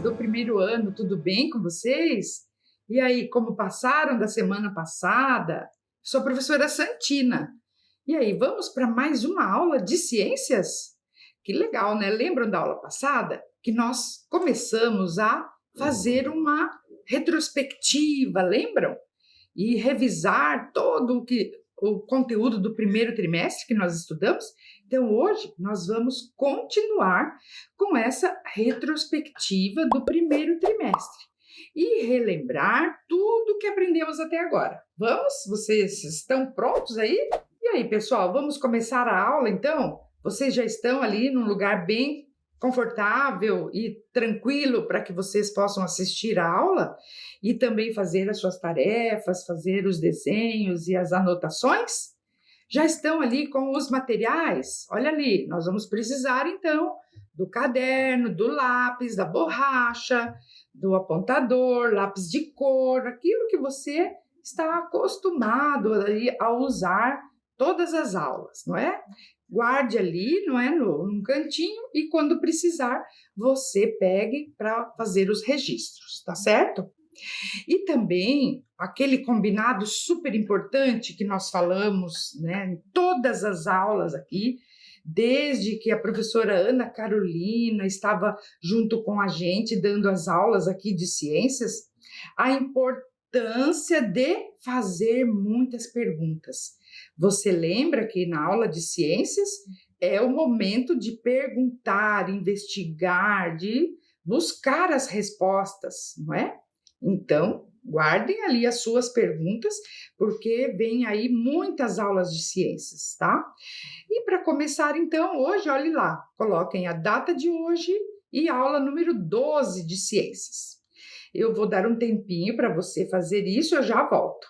do primeiro ano, tudo bem com vocês? E aí, como passaram da semana passada? Sou a professora Santina. E aí, vamos para mais uma aula de ciências? Que legal, né? Lembram da aula passada? Que nós começamos a fazer uma retrospectiva, lembram? E revisar todo o conteúdo do primeiro trimestre que nós estudamos. Então, hoje, nós vamos continuar com essa retrospectiva do primeiro trimestre e relembrar tudo que aprendemos até agora. Vamos? Vocês estão prontos aí? E aí, pessoal, vamos começar a aula, então? Vocês já estão ali num lugar bem confortável e tranquilo para que vocês possam assistir a aula e também fazer as suas tarefas, fazer os desenhos e as anotações? Já estão ali com os materiais? Olha ali, nós vamos precisar então do caderno, do lápis, da borracha, do apontador, lápis de cor, aquilo que você está acostumado a usar todas as aulas, não é? Guarde ali, não é, num cantinho, e quando precisar, você pegue para fazer os registros, tá certo? E também aquele combinado super importante que nós falamos, né, em todas as aulas aqui, desde que a professora Ana Carolina estava junto com a gente dando as aulas aqui de ciências, a importância de fazer muitas perguntas. Você lembra que na aula de ciências é o momento de perguntar, investigar, de buscar as respostas, não é? Então, guardem ali as suas perguntas, porque vem aí muitas aulas de ciências, tá? E para começar, então, hoje, olhe lá, coloquem a data de hoje e aula número 12 de ciências. Eu vou dar um tempinho para você fazer isso, eu já volto.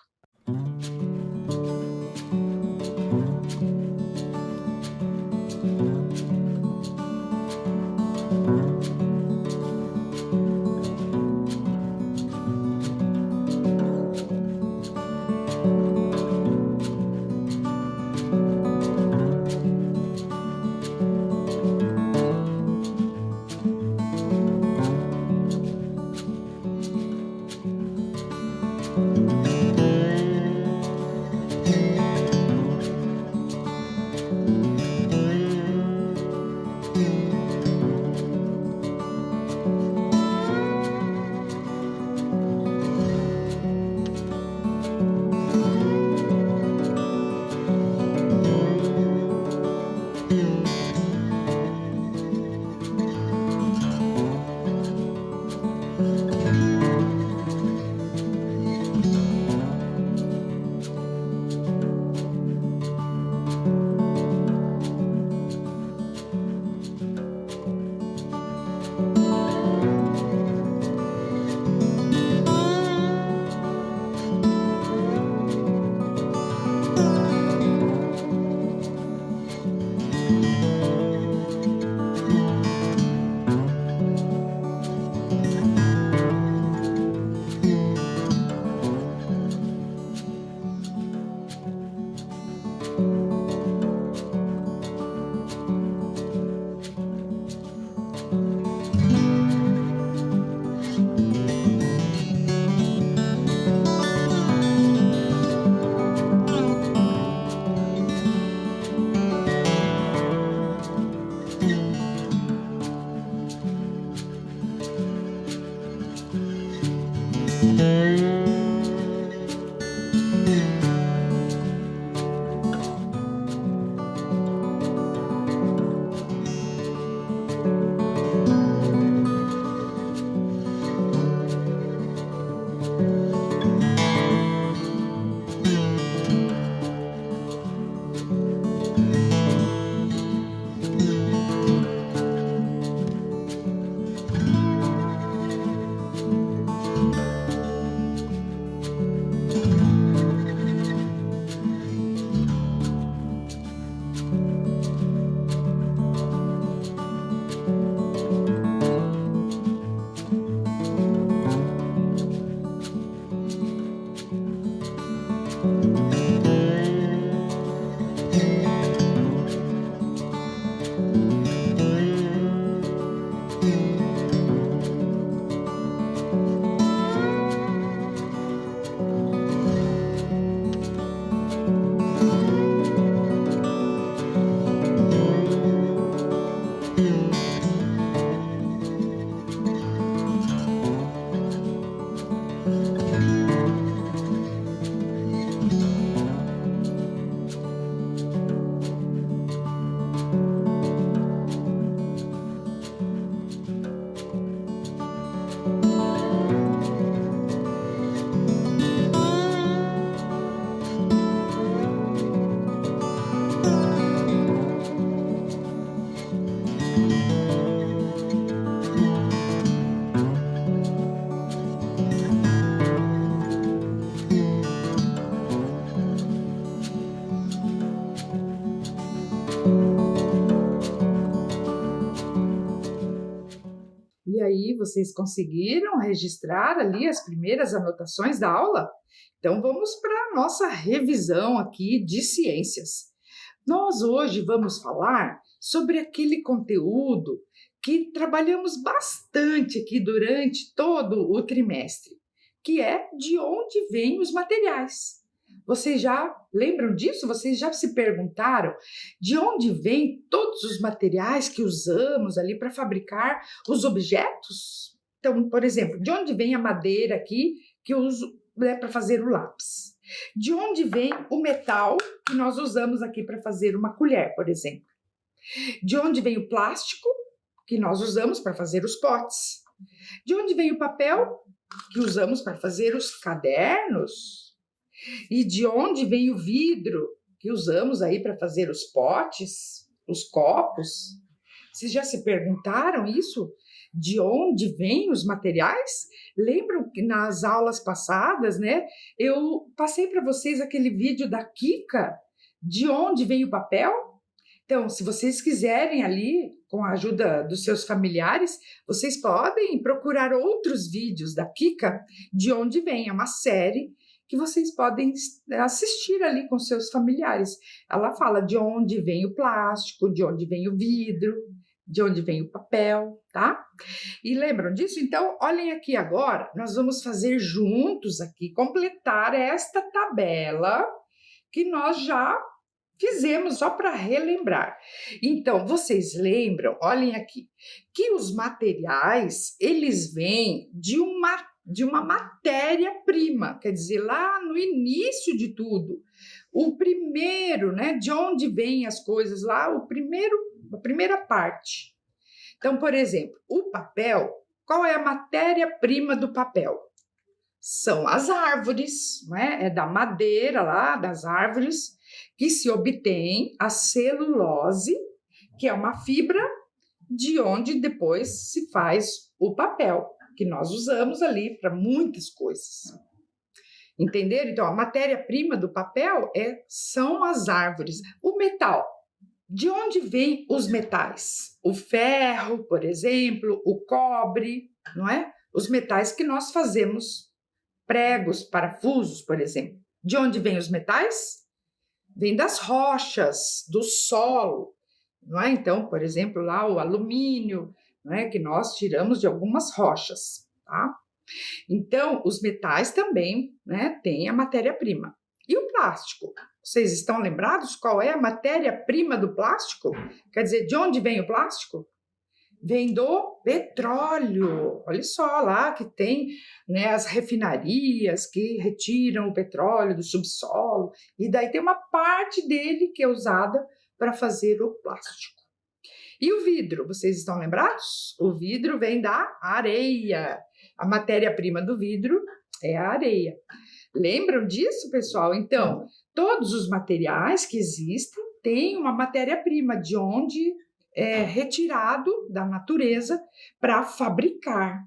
E aí, vocês conseguiram registrar ali as primeiras anotações da aula? Então, vamos para a nossa revisão aqui de ciências. Nós hoje vamos falar sobre aquele conteúdo que trabalhamos bastante aqui durante todo o trimestre, que é de onde vêm os materiais. Vocês já lembram disso? Vocês já se perguntaram de onde vêm todos os materiais que usamos ali para fabricar os objetos? Então, por exemplo, de onde vem a madeira aqui que eu uso, né, para fazer o lápis? De onde vem o metal que nós usamos aqui para fazer uma colher, por exemplo? De onde vem o plástico que nós usamos para fazer os potes? De onde vem o papel que usamos para fazer os cadernos? E de onde vem o vidro que usamos aí para fazer os potes, os copos? Vocês já se perguntaram isso? De onde vêm os materiais? Lembram que nas aulas passadas, né, eu passei para vocês aquele vídeo da Kika, de onde vem o papel? Então, se vocês quiserem ali, com a ajuda dos seus familiares, vocês podem procurar outros vídeos da Kika, de onde vem, é uma série que vocês podem assistir ali com seus familiares. Ela fala de onde vem o plástico, de onde vem o vidro, de onde vem o papel, tá? E lembram disso? Então, olhem aqui agora, nós vamos fazer juntos aqui, completar esta tabela que nós já fizemos só para relembrar. Então, vocês lembram, olhem aqui, que os materiais, eles vêm de uma matéria-prima, quer dizer, lá no início de tudo, o primeiro, né, de onde vêm as coisas lá, a primeira parte. Então, por exemplo, o papel, qual é a matéria-prima do papel? São as árvores, né? É da madeira lá, das árvores, que se obtém a celulose, que é uma fibra de onde depois se faz o papel, que nós usamos ali para muitas coisas. Entenderam? Então, a matéria-prima do papel são as árvores. O metal. De onde vêm os metais? O ferro, por exemplo, o cobre, não é? Os metais que nós fazemos, pregos, parafusos, por exemplo. De onde vêm os metais? Vem das rochas, do solo, não é? Então, por exemplo, lá o alumínio, não é? Que nós tiramos de algumas rochas, tá? Então, os metais também, né, têm a matéria-prima. E o plástico? Vocês estão lembrados qual é a matéria-prima do plástico? Quer dizer, de onde vem o plástico? Vem do petróleo. Olha só lá que tem, né, as refinarias que retiram o petróleo do subsolo. E daí tem uma parte dele que é usada para fazer o plástico. E o vidro, vocês estão lembrados? O vidro vem da areia. A matéria-prima do vidro é a areia. Lembram disso, pessoal? Então, todos os materiais que existem têm uma matéria-prima de onde é retirado da natureza para fabricar.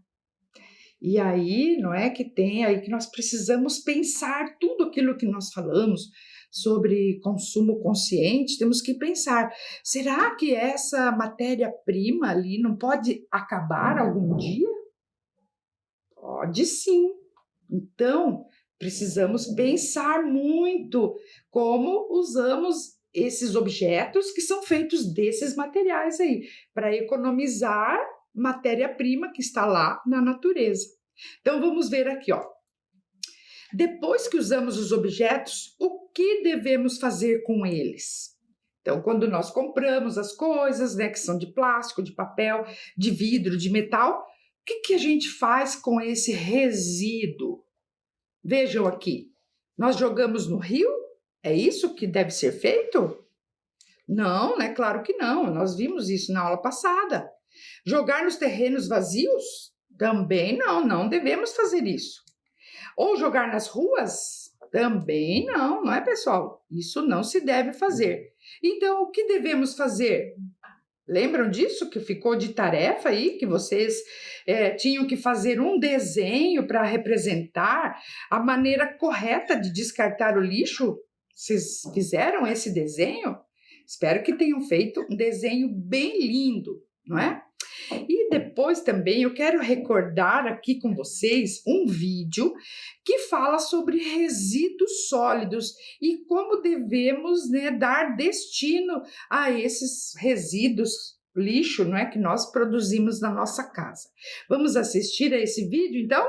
E aí, não é que tem aí que nós precisamos pensar tudo aquilo que nós falamos sobre consumo consciente, temos que pensar, será que essa matéria-prima ali não pode acabar algum dia? Pode sim. Então, precisamos pensar muito como usamos esses objetos que são feitos desses materiais aí, para economizar matéria-prima que está lá na natureza. Então, vamos ver aqui, ó. Depois que usamos os objetos, o que devemos fazer com eles? Então, quando nós compramos as coisas, né, que são de plástico, de papel, de vidro, de metal, o que a gente faz com esse resíduo? Vejam aqui, nós jogamos no rio? É isso que deve ser feito? Não, né? Claro que não. Nós vimos isso na aula passada. Jogar nos terrenos vazios? Também não, não devemos fazer isso. Ou jogar nas ruas? Também não, não é, pessoal? Isso não se deve fazer. Então, o que devemos fazer? Lembram disso que ficou de tarefa aí, que vocês tinham que fazer um desenho para representar a maneira correta de descartar o lixo? Vocês fizeram esse desenho? Espero que tenham feito um desenho bem lindo, não é? E depois também eu quero recordar aqui com vocês um vídeo que fala sobre resíduos sólidos e como devemos, né, dar destino a esses resíduos, lixo, não é, que nós produzimos na nossa casa. Vamos assistir a esse vídeo, então?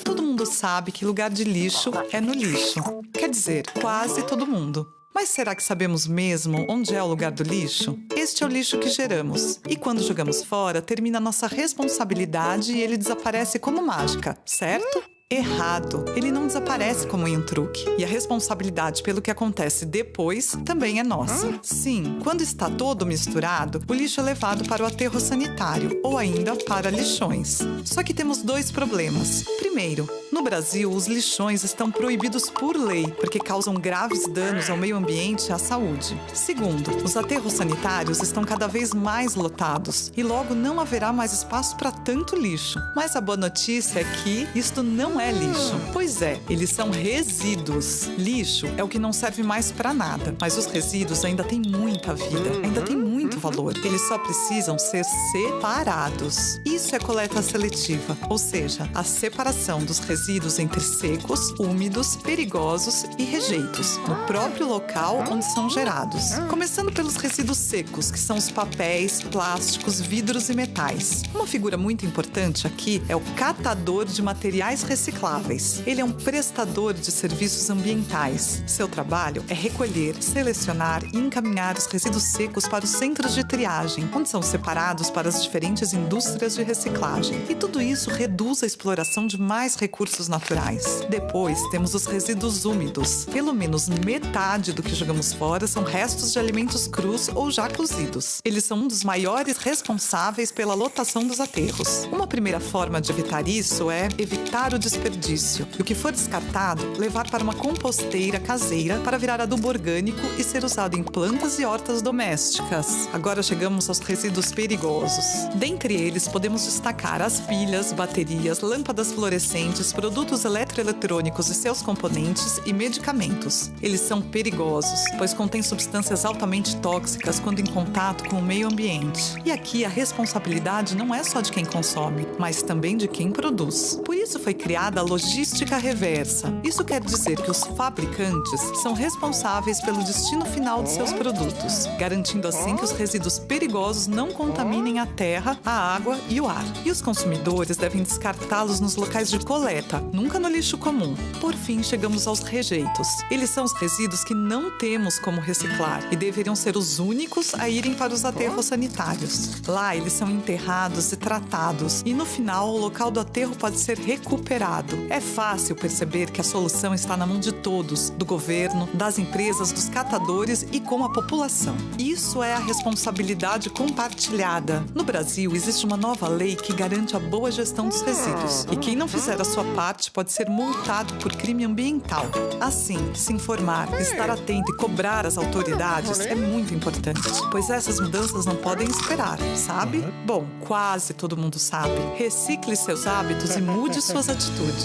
Todo mundo sabe que lugar de lixo é no lixo. Quer dizer, quase todo mundo. Mas será que sabemos mesmo onde é o lugar do lixo? Este é o lixo que geramos. E quando jogamos fora, termina a nossa responsabilidade e ele desaparece como mágica, certo? Errado. Ele não desaparece como em um truque. E a responsabilidade pelo que acontece depois também é nossa. Sim, quando está todo misturado, o lixo é levado para o aterro sanitário ou ainda para lixões. Só que temos dois problemas. Primeiro, no Brasil, os lixões estão proibidos por lei, porque causam graves danos ao meio ambiente e à saúde. Segundo, os aterros sanitários estão cada vez mais lotados e logo não haverá mais espaço para tanto lixo. Mas a boa notícia é que isto não é lixo. Pois é, eles são resíduos. Lixo é o que não serve mais para nada, mas os resíduos ainda têm muita vida, ainda têm muito valor. Eles só precisam ser separados. Isso é coleta seletiva, ou seja, a separação dos resíduos entre secos, úmidos, perigosos e rejeitos, no próprio local onde são gerados. Começando pelos resíduos secos, que são os papéis, plásticos, vidros e metais. Uma figura muito importante aqui é o catador de materiais recicláveis. Ele é um prestador de serviços ambientais. Seu trabalho é recolher, selecionar e encaminhar os resíduos secos para os centros de triagem, onde são separados para as diferentes indústrias de reciclagem. E tudo isso reduz a exploração de mais recursos naturais. Depois, temos os resíduos úmidos. Pelo menos metade do que jogamos fora são restos de alimentos crus ou já cozidos. Eles são um dos maiores responsáveis pela lotação dos aterros. Uma primeira forma de evitar isso é evitar o desperdício. E o que for descartado, levar para uma composteira caseira para virar adubo orgânico e ser usado em plantas e hortas domésticas. Agora chegamos aos resíduos perigosos. Dentre eles, podemos destacar as pilhas, baterias, lâmpadas fluorescentes, produtos eletroeletrônicos e seus componentes e medicamentos. Eles são perigosos, pois contêm substâncias altamente tóxicas quando em contato com o meio ambiente. E aqui a responsabilidade não é só de quem consome, mas também de quem produz. Por isso foi criada a logística reversa. Isso quer dizer que os fabricantes são responsáveis pelo destino final de seus produtos, garantindo assim que os resíduos perigosos não contaminem a terra, a água e o ar. E os consumidores devem descartá-los nos locais de coleta, nunca no lixo comum. Por fim, chegamos aos rejeitos. Eles são os resíduos que não temos como reciclar e deveriam ser os únicos a irem para os aterros sanitários. Lá, eles são enterrados e tratados, e no final, o local do aterro pode ser recuperado. É fácil perceber que a solução está na mão de todos, do governo, das empresas, dos catadores e com a população. Isso é a responsabilidade compartilhada. No Brasil, existe uma nova lei que garante a boa gestão dos resíduos, e quem não fizer a sua parte pode ser multado por crime ambiental. Assim, se informar, estar atento e cobrar as autoridades é muito importante, pois essas mudanças não podem esperar, sabe? Bom, quase todo mundo sabe. Recicle seus hábitos e mude suas atitudes.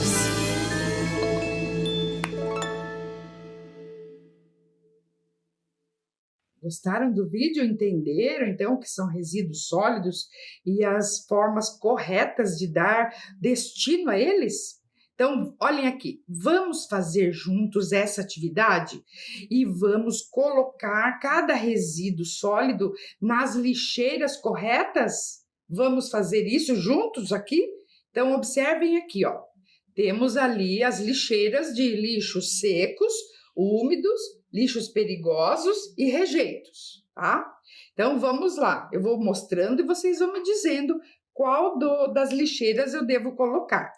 Gostaram do vídeo? Entenderam, então, o que são resíduos sólidos e as formas corretas de dar destino a eles? Então, olhem aqui, vamos fazer juntos essa atividade e vamos colocar cada resíduo sólido nas lixeiras corretas? Vamos fazer isso juntos aqui? Então, observem aqui, ó. Temos ali as lixeiras de lixos secos, úmidos, lixos perigosos e rejeitos, tá? Então, vamos lá. Eu vou mostrando e vocês vão me dizendo qual das lixeiras eu devo colocar.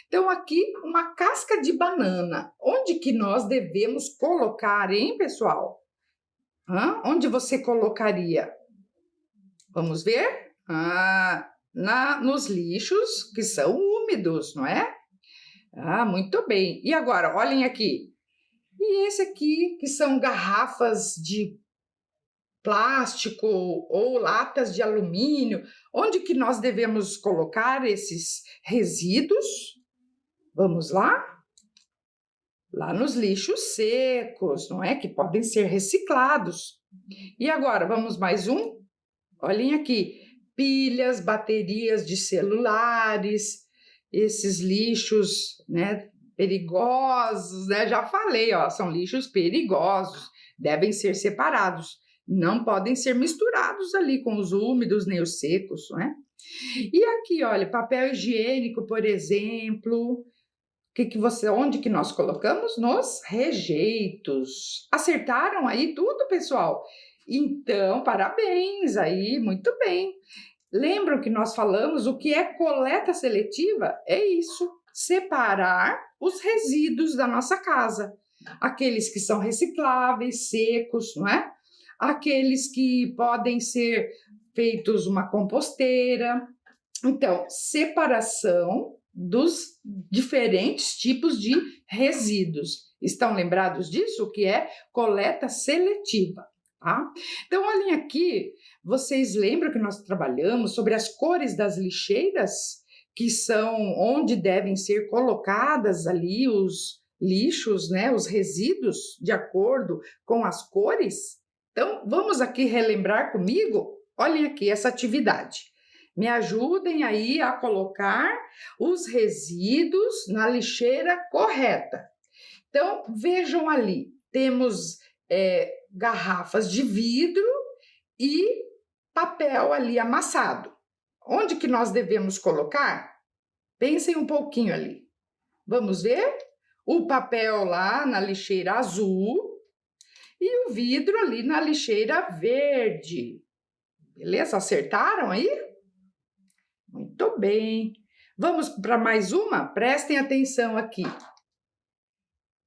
Então, aqui, uma casca de banana. Onde que nós devemos colocar, hein, pessoal? Onde você colocaria? Vamos ver? Nos lixos que são úmidos, não é? Muito bem. E agora, olhem aqui. E esse aqui, que são garrafas de plástico ou latas de alumínio, onde que nós devemos colocar esses resíduos? Vamos lá? Lá nos lixos secos, não é? Que podem ser reciclados. E agora, vamos mais um? Olhem aqui, pilhas, baterias de celulares, esses lixos, né, perigosos, né? Já falei, ó, são lixos perigosos, devem ser separados, não podem ser misturados ali com os úmidos nem os secos, não é? E aqui, olha, papel higiênico, por exemplo, onde que nós colocamos? Nos rejeitos. Acertaram aí tudo, pessoal? Então, parabéns aí, muito bem. Lembram que nós falamos o que é coleta seletiva? É isso, separar os resíduos da nossa casa. Aqueles que são recicláveis, secos, não é? Aqueles que podem ser feitos uma composteira. Então, separação dos diferentes tipos de resíduos. Estão lembrados disso? O que é coleta seletiva, tá? Então, olhem aqui, vocês lembram que nós trabalhamos sobre as cores das lixeiras, que são onde devem ser colocadas ali os lixos, né, os resíduos, de acordo com as cores? Então, vamos aqui relembrar comigo? Olhem aqui essa atividade. Me ajudem aí a colocar os resíduos na lixeira correta. Então, vejam ali, temos garrafas de vidro e papel ali amassado. Onde que nós devemos colocar? Pensem um pouquinho ali. Vamos ver? O papel lá na lixeira azul e o vidro ali na lixeira verde. Beleza? Acertaram aí? Muito bem. Vamos para mais uma? Prestem atenção aqui.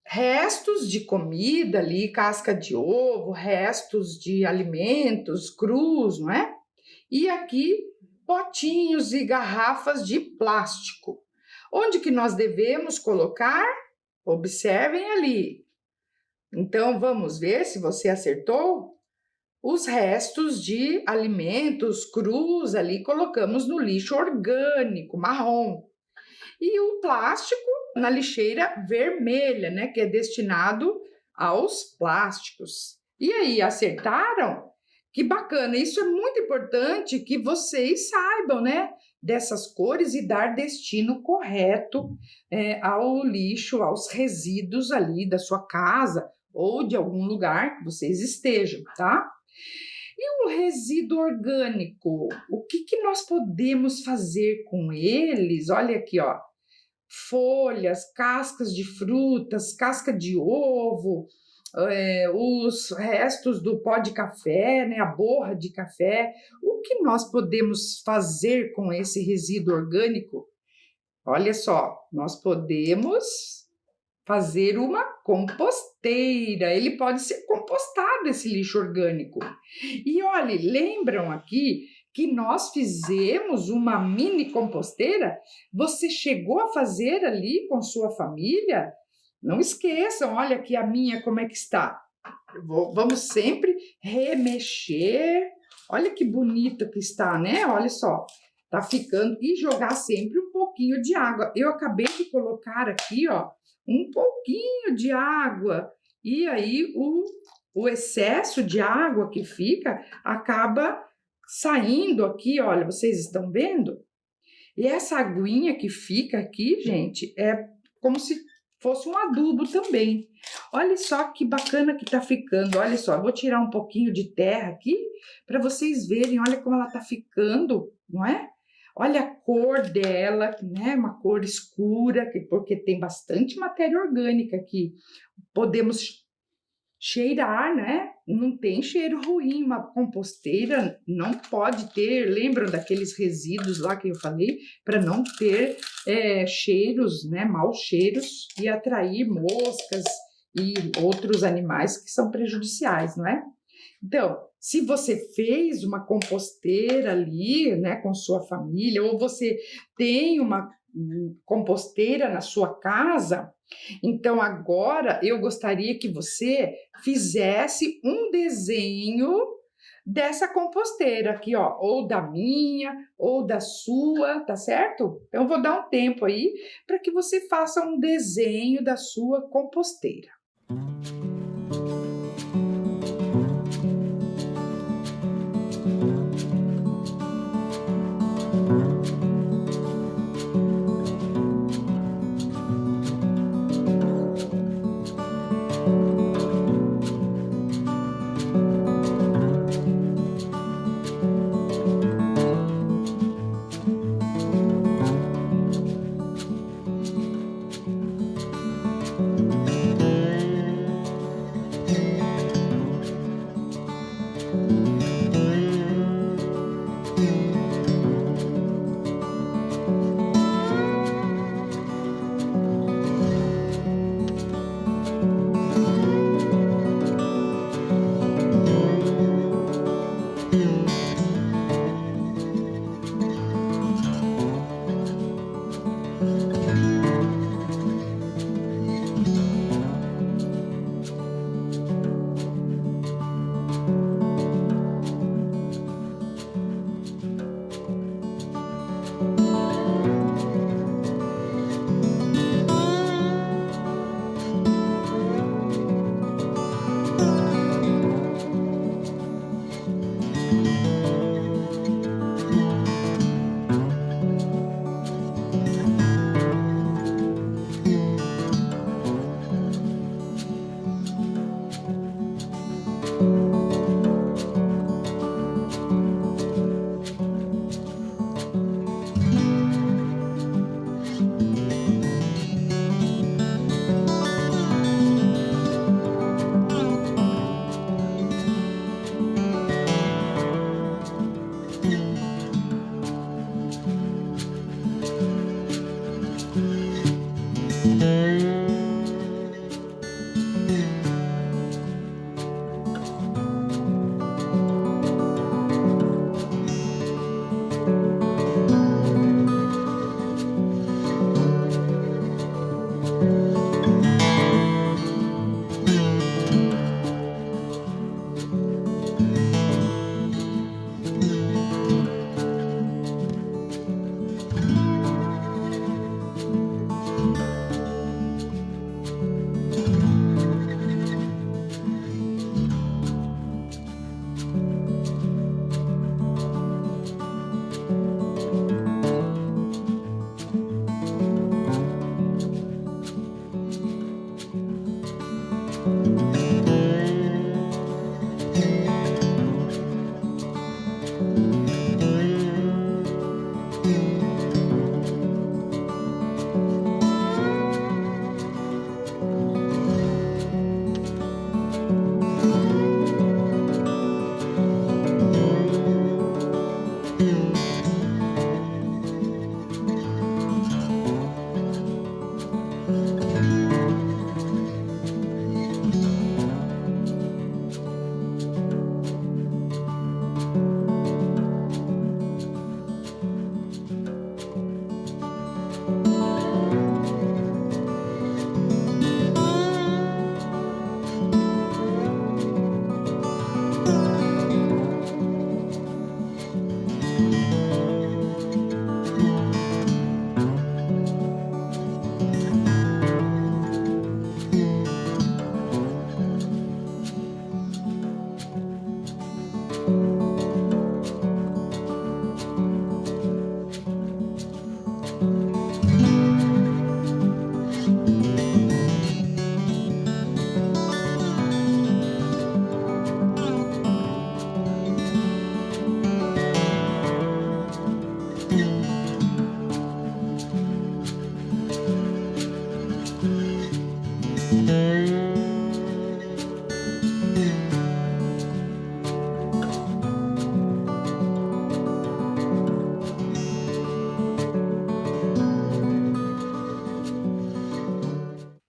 Restos de comida ali, casca de ovo, restos de alimentos crus, não é? E aqui, potinhos e garrafas de plástico. Onde que nós devemos colocar? Observem ali. Então, vamos ver se você acertou. Os restos de alimentos crus ali colocamos no lixo orgânico, marrom. E o plástico na lixeira vermelha, né, que é destinado aos plásticos. E aí, acertaram? Que bacana! Isso é muito importante que vocês saibam, né, dessas cores e dar destino correto ao lixo, aos resíduos ali da sua casa ou de algum lugar que vocês estejam, tá? E o resíduo orgânico, o que nós podemos fazer com eles? Olha aqui, ó, folhas, cascas de frutas, casca de ovo, os restos do pó de café, né, a borra de café. O que nós podemos fazer com esse resíduo orgânico? Olha só, nós podemos fazer uma composteira. Ele pode ser compostado, esse lixo orgânico. E olhe, lembram aqui que nós fizemos uma mini composteira? Você chegou a fazer ali com sua família? Não esqueçam, olha aqui a minha como é que está. Vamos sempre remexer. Olha que bonito que está, né? Olha só, tá ficando. E jogar sempre um pouquinho de água. Eu acabei de colocar aqui, ó, um pouquinho de água. E aí o excesso de água que fica acaba saindo aqui, olha, vocês estão vendo? E essa aguinha que fica aqui, gente, é como se fosse um adubo também. Olha só que bacana que tá ficando. Olha só, eu vou tirar um pouquinho de terra aqui para vocês verem. Olha como ela tá ficando, não é? Olha a cor dela, né? Uma cor escura, porque tem bastante matéria orgânica aqui. Podemos cheirar, né? Não tem cheiro ruim. Uma composteira não pode ter. Lembram daqueles resíduos lá que eu falei? Para não ter cheiros, né? Maus cheiros e atrair moscas e outros animais que são prejudiciais, não é? Então, se você fez uma composteira ali, né, com sua família, ou você tem uma composteira na sua casa, então agora eu gostaria que você fizesse um desenho dessa composteira aqui, ó, ou da minha, ou da sua, tá certo? Então, eu vou dar um tempo aí para que você faça um desenho da sua composteira.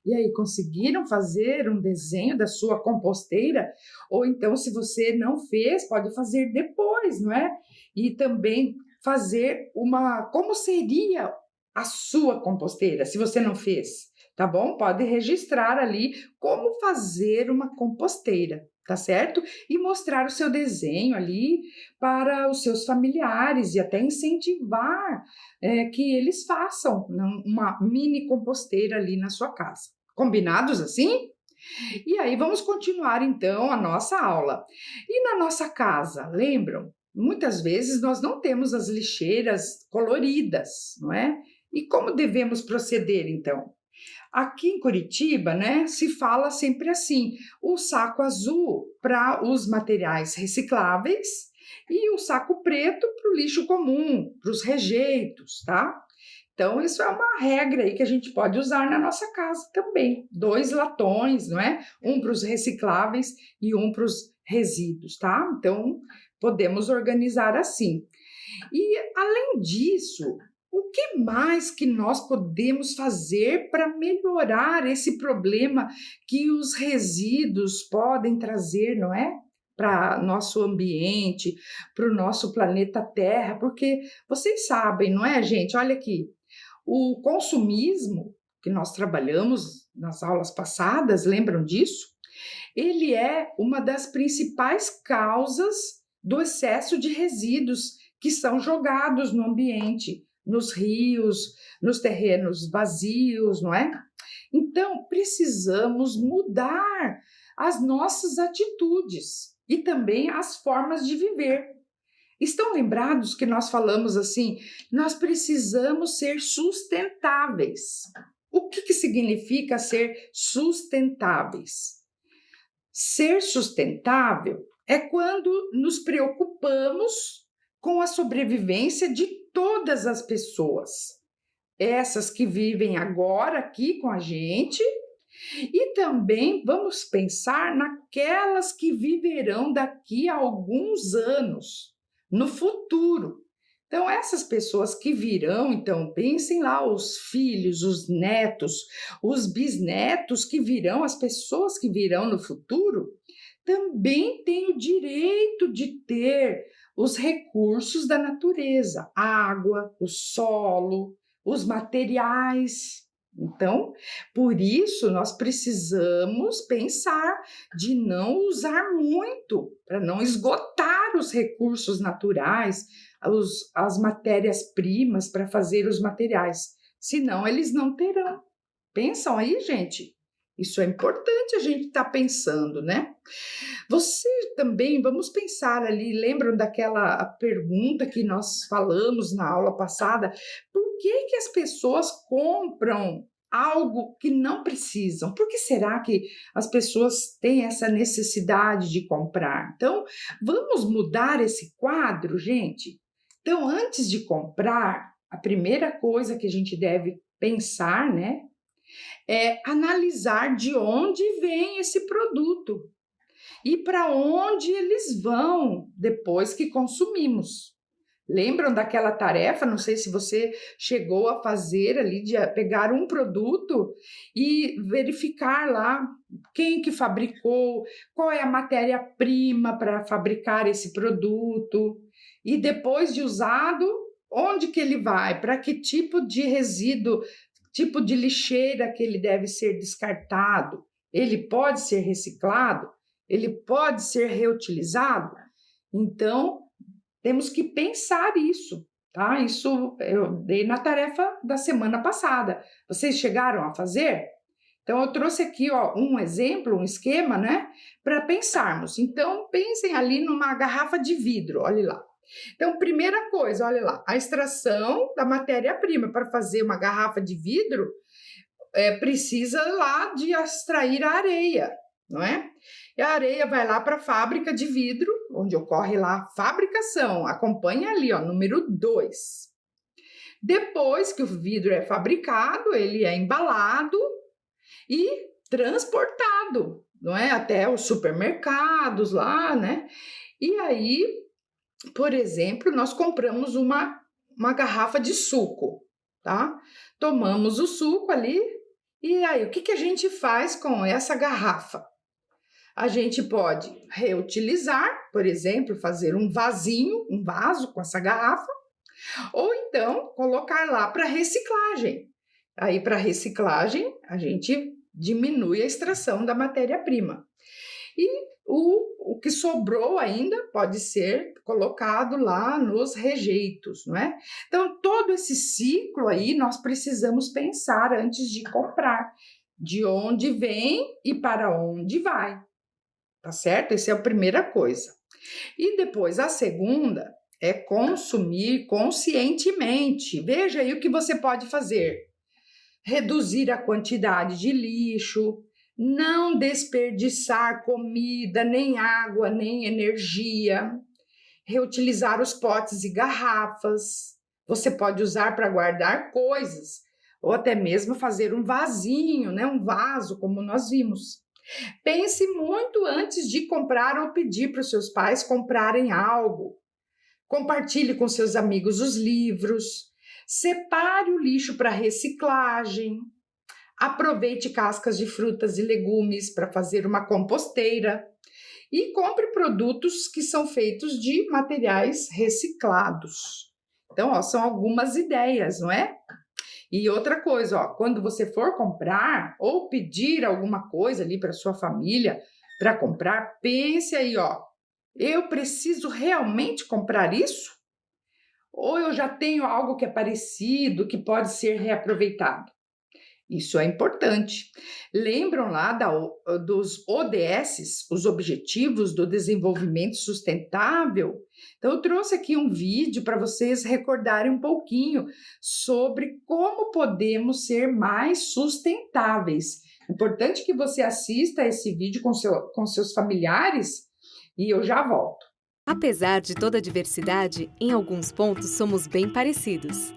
E aí, conseguiram fazer um desenho da sua composteira? Ou então, se você não fez, pode fazer depois, não é? E também fazer como seria a sua composteira, se você não fez, tá bom? Pode registrar ali como fazer uma composteira, tá certo? E mostrar o seu desenho ali para os seus familiares e até incentivar que eles façam uma mini composteira ali na sua casa. Combinados assim? E aí vamos continuar então a nossa aula. E na nossa casa, lembram? Muitas vezes nós não temos as lixeiras coloridas, não é? E como devemos proceder então? Aqui em Curitiba, né, se fala sempre assim: o saco azul para os materiais recicláveis e o saco preto para o lixo comum, para os rejeitos, tá? Então, isso é uma regra aí que a gente pode usar na nossa casa também. 2 latões, não é? Um para os recicláveis e um para os resíduos, tá? Então, podemos organizar assim. E, além disso, o que mais que nós podemos fazer para melhorar esse problema que os resíduos podem trazer, não é? Para nosso ambiente, para o nosso planeta Terra, porque vocês sabem, não é, gente? Olha aqui, o consumismo, que nós trabalhamos nas aulas passadas, lembram disso? Ele é uma das principais causas do excesso de resíduos que são jogados no ambiente, nos rios, nos terrenos vazios, não é? Então, precisamos mudar as nossas atitudes e também as formas de viver. Estão lembrados que nós falamos assim, nós precisamos ser sustentáveis. O que significa ser sustentáveis? Ser sustentável é quando nos preocupamos com a sobrevivência de todas as pessoas, essas que vivem agora aqui com a gente, e também vamos pensar naquelas que viverão daqui a alguns anos, no futuro. Então, essas pessoas que virão, então, pensem lá, os filhos, os netos, os bisnetos que virão, as pessoas que virão no futuro, também têm o direito de ter os recursos da natureza, a água, o solo, os materiais. Então, por isso, nós precisamos pensar de não usar muito, para não esgotar os recursos naturais, as matérias-primas para fazer os materiais, senão eles não terão. Pensam aí, gente? Isso é importante a gente estar pensando, né? Você também, vamos pensar ali, lembram daquela pergunta que nós falamos na aula passada? Por que as pessoas compram algo que não precisam? Por que será que as pessoas têm essa necessidade de comprar? Então, vamos mudar esse quadro, gente? Então, antes de comprar, a primeira coisa que a gente deve pensar, né, é analisar de onde vem esse produto e para onde eles vão depois que consumimos. Lembram daquela tarefa? Não sei se você chegou a fazer ali, de pegar um produto e verificar lá quem que fabricou, qual é a matéria-prima para fabricar esse produto, e depois de usado, onde que ele vai, para que tipo de resíduo, tipo de lixeira que ele deve ser descartado. Ele pode ser reciclado? Ele pode ser reutilizado? Então, temos que pensar isso, tá? Isso eu dei na tarefa da semana passada. Vocês chegaram a fazer? Então, eu trouxe aqui um exemplo, um esquema, né? Para pensarmos. Então, pensem ali numa garrafa de vidro, olha lá. Então, primeira coisa, olha lá, a extração da matéria-prima para fazer uma garrafa de vidro precisa lá de extrair a areia, não é? E a areia vai lá para a fábrica de vidro, onde ocorre lá a fabricação. Acompanha ali, ó, número 2. Depois que o vidro é fabricado, ele é embalado e transportado, não é? Até os supermercados lá, né? E aí, por exemplo, nós compramos uma garrafa de suco, tá? Tomamos o suco ali, e aí o que a gente faz com essa garrafa? A gente pode reutilizar, por exemplo, fazer um vasinho, um vaso com essa garrafa, Ou então colocar lá para reciclagem. Aí, para reciclagem, a gente diminui a extração da matéria-prima. E o que sobrou ainda pode ser colocado lá nos rejeitos, não é? Então, todo esse ciclo aí nós precisamos pensar antes de comprar, de onde vem e para onde vai, tá certo? Essa é a primeira coisa. E depois, a segunda é consumir conscientemente. Veja aí o que você pode fazer. Reduzir a quantidade de lixo, não desperdiçar comida, nem água, nem energia, reutilizar os potes e garrafas. Você pode usar para guardar coisas, ou até mesmo fazer um vasinho, né? Um vaso, como nós vimos. Pense muito antes de comprar ou pedir para os seus pais comprarem algo. Compartilhe com seus amigos os livros. Separe o lixo para reciclagem. Aproveite cascas de frutas e legumes para fazer uma composteira. E compre produtos que são feitos de materiais reciclados. Então, são algumas ideias, não é? E outra coisa, quando você for comprar ou pedir alguma coisa ali para sua família para comprar, pense aí, eu preciso realmente comprar isso? Ou eu já tenho algo que é parecido, que pode ser reaproveitado? Isso é importante. Lembram lá dos ODS, os Objetivos do Desenvolvimento Sustentável? Então, eu trouxe aqui um vídeo para vocês recordarem um pouquinho sobre como podemos ser mais sustentáveis. Importante que você assista esse vídeo com seus familiares e eu já volto. Apesar de toda a diversidade, em alguns pontos somos bem parecidos.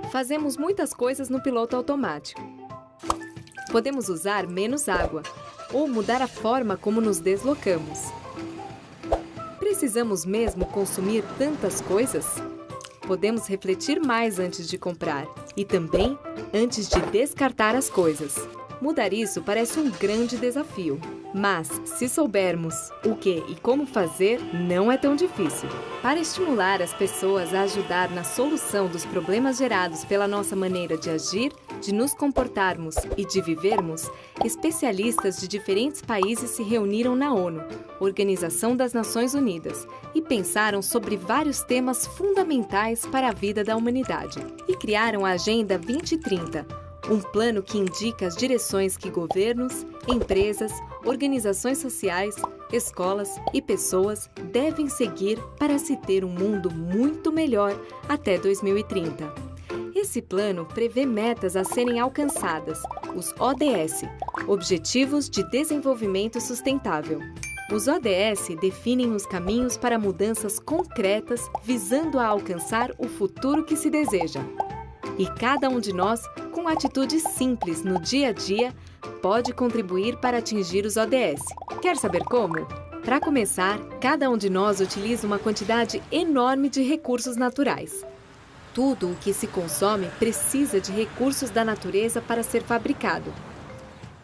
Fazemos muitas coisas no piloto automático. Podemos usar menos água ou mudar a forma como nos deslocamos. Precisamos mesmo consumir tantas coisas? Podemos refletir mais antes de comprar e também antes de descartar as coisas. Mudar isso parece um grande desafio, mas se soubermos o que e como fazer, não é tão difícil. Para estimular as pessoas a ajudar na solução dos problemas gerados pela nossa maneira de agir, de nos comportarmos e de vivermos, especialistas de diferentes países se reuniram na ONU, Organização das Nações Unidas, e pensaram sobre vários temas fundamentais para a vida da humanidade. E criaram a Agenda 2030, um plano que indica as direções que governos, empresas, organizações sociais, escolas e pessoas devem seguir para se ter um mundo muito melhor até 2030. Esse plano prevê metas a serem alcançadas, os ODS, Objetivos de Desenvolvimento Sustentável. Os ODS definem os caminhos para mudanças concretas visando a alcançar o futuro que se deseja. E cada um de nós, com atitudes simples no dia a dia, pode contribuir para atingir os ODS. Quer saber como? Para começar, cada um de nós utiliza uma quantidade enorme de recursos naturais. Tudo o que se consome precisa de recursos da natureza para ser fabricado.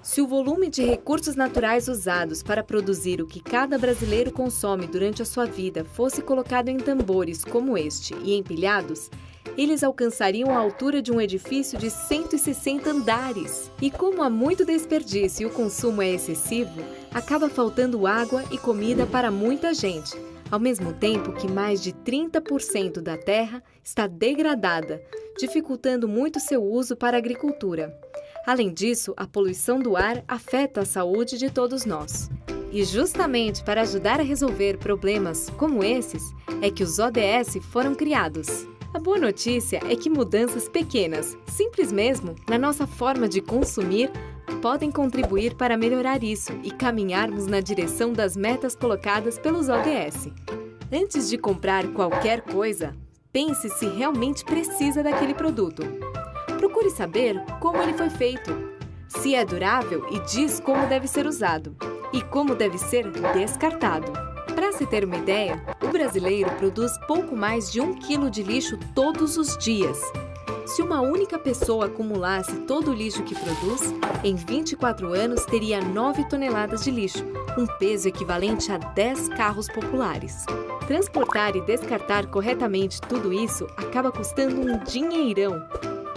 Se o volume de recursos naturais usados para produzir o que cada brasileiro consome durante a sua vida fosse colocado em tambores como este e empilhados, eles alcançariam a altura de um edifício de 160 andares. E como há muito desperdício e o consumo é excessivo, acaba faltando água e comida para muita gente, ao mesmo tempo que mais de 30% da terra está degradada, dificultando muito seu uso para a agricultura. Além disso, a poluição do ar afeta a saúde de todos nós. E justamente para ajudar a resolver problemas como esses, é que os ODS foram criados. A boa notícia é que mudanças pequenas, simples mesmo, na nossa forma de consumir, podem contribuir para melhorar isso e caminharmos na direção das metas colocadas pelos ODS. Antes de comprar qualquer coisa, pense se realmente precisa daquele produto. Procure saber como ele foi feito, se é durável e diz como deve ser usado e como deve ser descartado. Para se ter uma ideia, o brasileiro produz pouco mais de 1 quilo de lixo todos os dias. Se uma única pessoa acumulasse todo o lixo que produz, em 24 anos teria 9 toneladas de lixo, um peso equivalente a 10 carros populares. Transportar e descartar corretamente tudo isso acaba custando um dinheirão,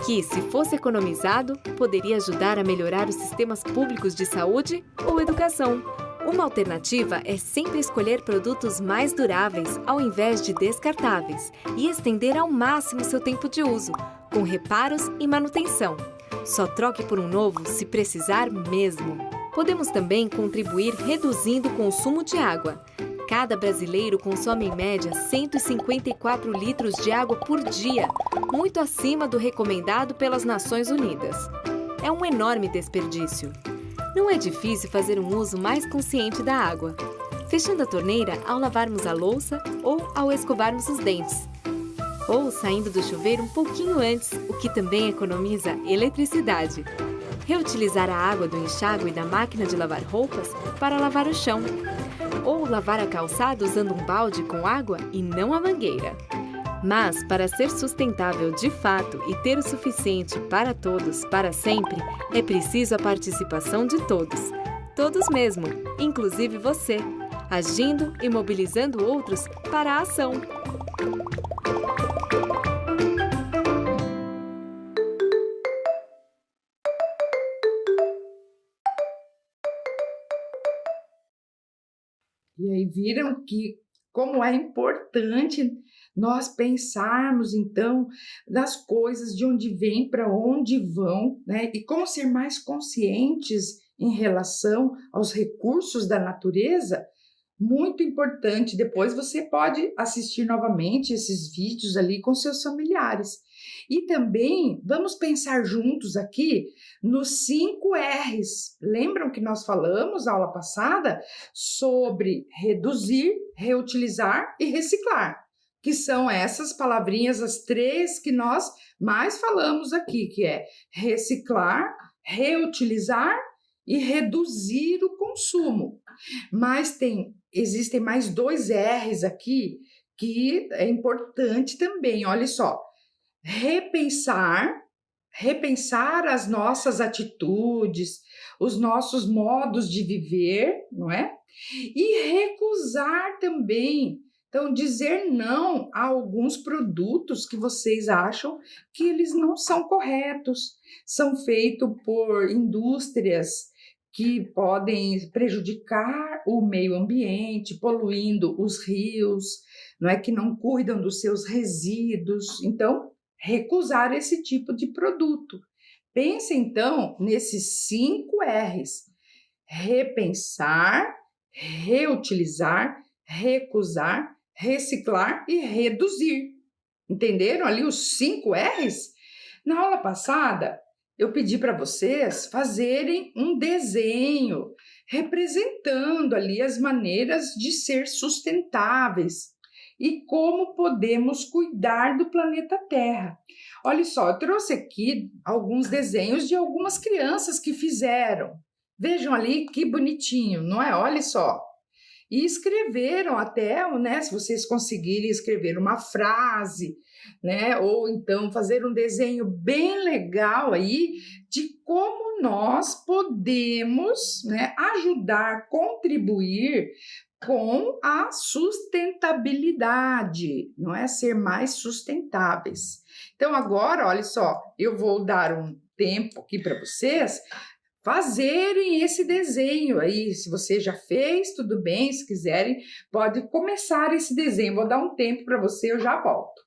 que, se fosse economizado, poderia ajudar a melhorar os sistemas públicos de saúde ou educação. Uma alternativa é sempre escolher produtos mais duráveis ao invés de descartáveis e estender ao máximo seu tempo de uso, com reparos e manutenção. Só troque por um novo se precisar mesmo. Podemos também contribuir reduzindo o consumo de água. Cada brasileiro consome em média 154 litros de água por dia, muito acima do recomendado pelas Nações Unidas. É um enorme desperdício. Não é difícil fazer um uso mais consciente da água, fechando a torneira ao lavarmos a louça ou ao escovarmos os dentes, ou saindo do chuveiro um pouquinho antes, o que também economiza eletricidade. Reutilizar a água do enxágue e da máquina de lavar roupas para lavar o chão, ou lavar a calçada usando um balde com água e não a mangueira. Mas, para ser sustentável de fato e ter o suficiente para todos, para sempre, é preciso a participação de todos. Todos mesmo, inclusive você, agindo e mobilizando outros para a ação. E aí viram que como é importante nós pensarmos, então, das coisas, de onde vêm, para onde vão, né? E como ser mais conscientes em relação aos recursos da natureza. Muito importante. Depois você pode assistir novamente esses vídeos ali com seus familiares. E também vamos pensar juntos aqui nos 5 R's. Lembram que nós falamos na aula passada sobre reduzir, reutilizar e reciclar, que são essas palavrinhas, as 3 que nós mais falamos aqui, que é reciclar, reutilizar e reduzir o consumo. Mas existem mais 2 R's aqui que é importante também, olha só. Repensar as nossas atitudes, os nossos modos de viver, não é? E recusar também. Então, dizer não a alguns produtos que vocês acham que eles não são corretos, são feitos por indústrias que podem prejudicar o meio ambiente, poluindo os rios, não é, que não cuidam dos seus resíduos. Então, recusar esse tipo de produto. Pense, então, nesses 5 R's. Repensar, reutilizar, recusar, reciclar e reduzir. Entenderam ali os 5 R's? Na aula passada, eu pedi para vocês fazerem um desenho representando ali as maneiras de ser sustentáveis e como podemos cuidar do planeta Terra. Olha só, eu trouxe aqui alguns desenhos de algumas crianças que fizeram. Vejam ali que bonitinho, não é? Olha só. E escreveram até, né, se vocês conseguirem escrever uma frase, né, ou então fazer um desenho bem legal aí de como nós podemos, né, ajudar, contribuir com a sustentabilidade, não é? Ser mais sustentáveis. Então, agora, olha só, eu vou dar um tempo aqui para vocês fazerem esse desenho aí. Se você já fez, tudo bem. Se quiserem, pode começar esse desenho. Vou dar um tempo para você, eu já volto.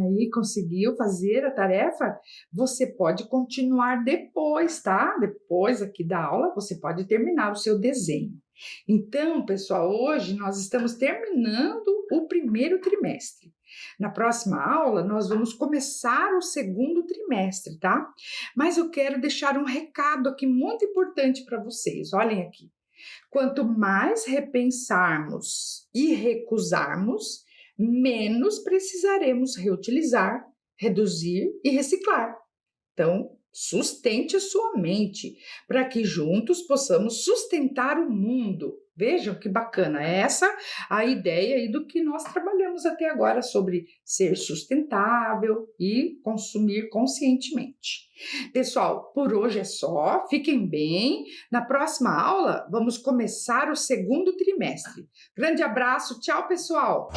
aí, conseguiu fazer a tarefa? Você pode continuar depois, tá? Depois aqui da aula, você pode terminar o seu desenho. Então, pessoal, hoje nós estamos terminando o primeiro trimestre. Na próxima aula, nós vamos começar o segundo trimestre, tá? Mas eu quero deixar um recado aqui muito importante para vocês. Olhem aqui. Quanto mais repensarmos e recusarmos, menos precisaremos reutilizar, reduzir e reciclar. Então, sustente a sua mente para que juntos possamos sustentar o mundo. Vejam que bacana, é essa a ideia aí do que nós trabalhamos até agora sobre ser sustentável e consumir conscientemente. Pessoal, por hoje é só, fiquem bem. Na próxima aula, vamos começar o segundo trimestre. Grande abraço, tchau, pessoal!